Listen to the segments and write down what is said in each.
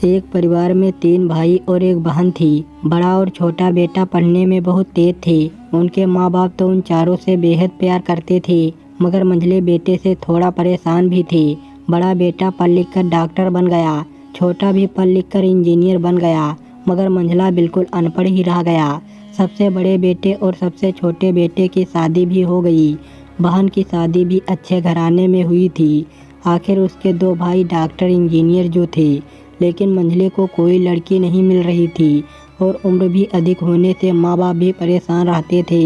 एक परिवार में 3 भाई और एक बहन थी। बड़ा और छोटा बेटा पढ़ने में बहुत तेज थे। उनके माँ बाप तो उन चारों से बेहद प्यार करते थे, मगर मंझले बेटे से थोड़ा परेशान भी थे। बड़ा बेटा पढ़ लिख कर डॉक्टर बन गया, छोटा भी पढ़ लिख कर इंजीनियर बन गया, मगर मंझला बिल्कुल अनपढ़ ही रह गया। सबसे बड़े बेटे और सबसे छोटे बेटे की शादी भी हो गई। बहन की शादी भी अच्छे घराने में हुई थी। आखिर उसके 2 भाई डॉक्टर इंजीनियर जो थे, लेकिन मंझले को कोई लड़की नहीं मिल रही थी और उम्र भी अधिक होने से माँ बाप भी परेशान रहते थे।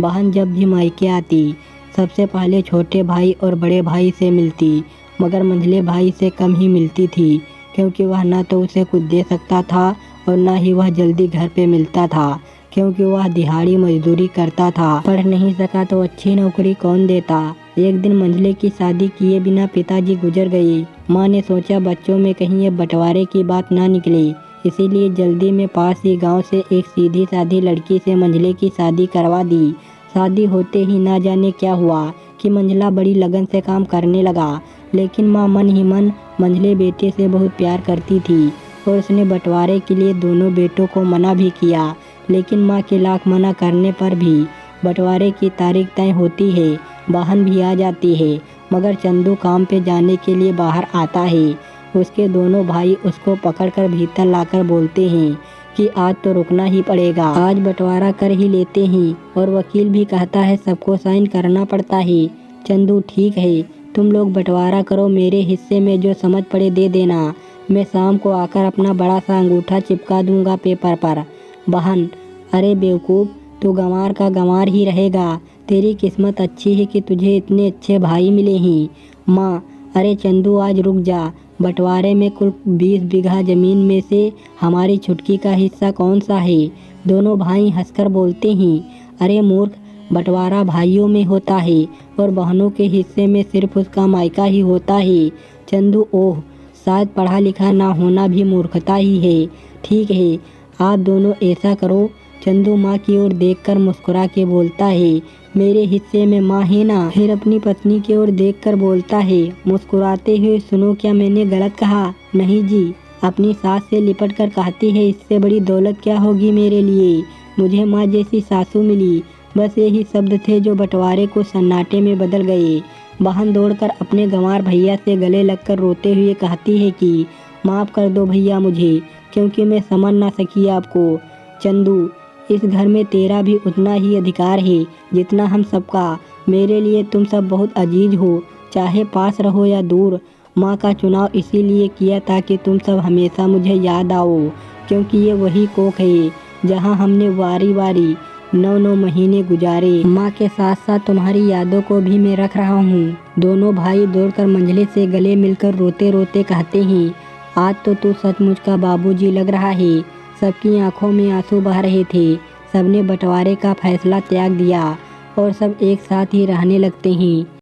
बहन जब भी मायके आती सबसे पहले छोटे भाई और बड़े भाई से मिलती, मगर मंझले भाई से कम ही मिलती थी, क्योंकि वह न तो उसे कुछ दे सकता था और न ही वह जल्दी घर पे मिलता था, क्योंकि वह दिहाड़ी मजदूरी करता था। पढ़ नहीं सका तो अच्छी नौकरी कौन देता। एक दिन मंझले की शादी किए बिना पिताजी गुजर गए। माँ ने सोचा बच्चों में कहीं ये बंटवारे की बात ना निकले, इसीलिए जल्दी में पास ही गांव से एक सीधी सादी लड़की से मंझले की शादी करवा दी। शादी होते ही ना जाने क्या हुआ कि मंझला बड़ी लगन से काम करने लगा, लेकिन माँ मन ही मन मंझले बेटे से बहुत प्यार करती थी और उसने बंटवारे के लिए दोनों बेटों को मना भी किया। लेकिन माँ के लाख मना करने पर भी बंटवारे की तारीख तय होती है, बहन भी आ जाती है, मगर चंदू काम पे जाने के लिए बाहर आता है। उसके दोनों भाई उसको पकड़कर भीतर लाकर बोलते हैं कि आज तो रुकना ही पड़ेगा, आज बंटवारा कर ही लेते हैं। और वकील भी कहता है सबको साइन करना पड़ता है। चंदू ठीक है, तुम लोग बंटवारा करो, मेरे हिस्से में जो समझ पड़े दे देना, मैं शाम को आकर अपना बड़ा सा अंगूठा चिपका दूंगा पेपर पर। बहन, अरे बेवकूफ़, तू गंवार का गंवार ही रहेगा, तेरी किस्मत अच्छी है कि तुझे इतने अच्छे भाई मिले हैं। माँ, अरे चंदू आज रुक जा, बंटवारे में कुल 20 बीघा ज़मीन में से हमारी छुटकी का हिस्सा कौन सा है। दोनों भाई हंसकर बोलते हैं, अरे मूर्ख, बंटवारा भाइयों में होता है और बहनों के हिस्से में सिर्फ उसका मायका ही होता है। चंदू, ओह, शायद पढ़ा लिखा ना होना भी मूर्खता ही है। ठीक है, आप दोनों ऐसा करो। चंदू माँ की ओर देखकर मुस्कुरा के बोलता है, मेरे हिस्से में माँ है ना। फिर अपनी पत्नी की ओर देखकर बोलता है मुस्कुराते हुए, सुनो, क्या मैंने गलत कहा? नहीं जी। अपनी सास से लिपट कर कहती है, इससे बड़ी दौलत क्या होगी मेरे लिए, मुझे माँ जैसी सासू मिली। बस यही शब्द थे जो बंटवारे को सन्नाटे में बदल गए। बहन दौड़कर अपने गंवार भैया से गले लगकर रोते हुए कहती है कि माफ़ कर दो भैया मुझे, क्योंकि मैं समझ ना सकी आपको। चंदू, इस घर में तेरा भी उतना ही अधिकार है जितना हम सबका। मेरे लिए तुम सब बहुत अजीज हो, चाहे पास रहो या दूर। माँ का चुनाव इसीलिए किया ताकि तुम सब हमेशा मुझे याद आओ, क्योंकि ये वही कोख है जहाँ हमने वारी वारी 9 महीने गुजारे। माँ के साथ साथ तुम्हारी यादों को भी मैं रख रहा हूँ। दोनों भाई दौड़कर मंझले से गले मिलकर रोते रोते कहते हैं, आज तो तू सचमुच का बाबूजी लग रहा है। सबकी आंखों में आंसू बह रहे थे। सबने बंटवारे का फैसला त्याग दिया और सब एक साथ ही रहने लगते हैं।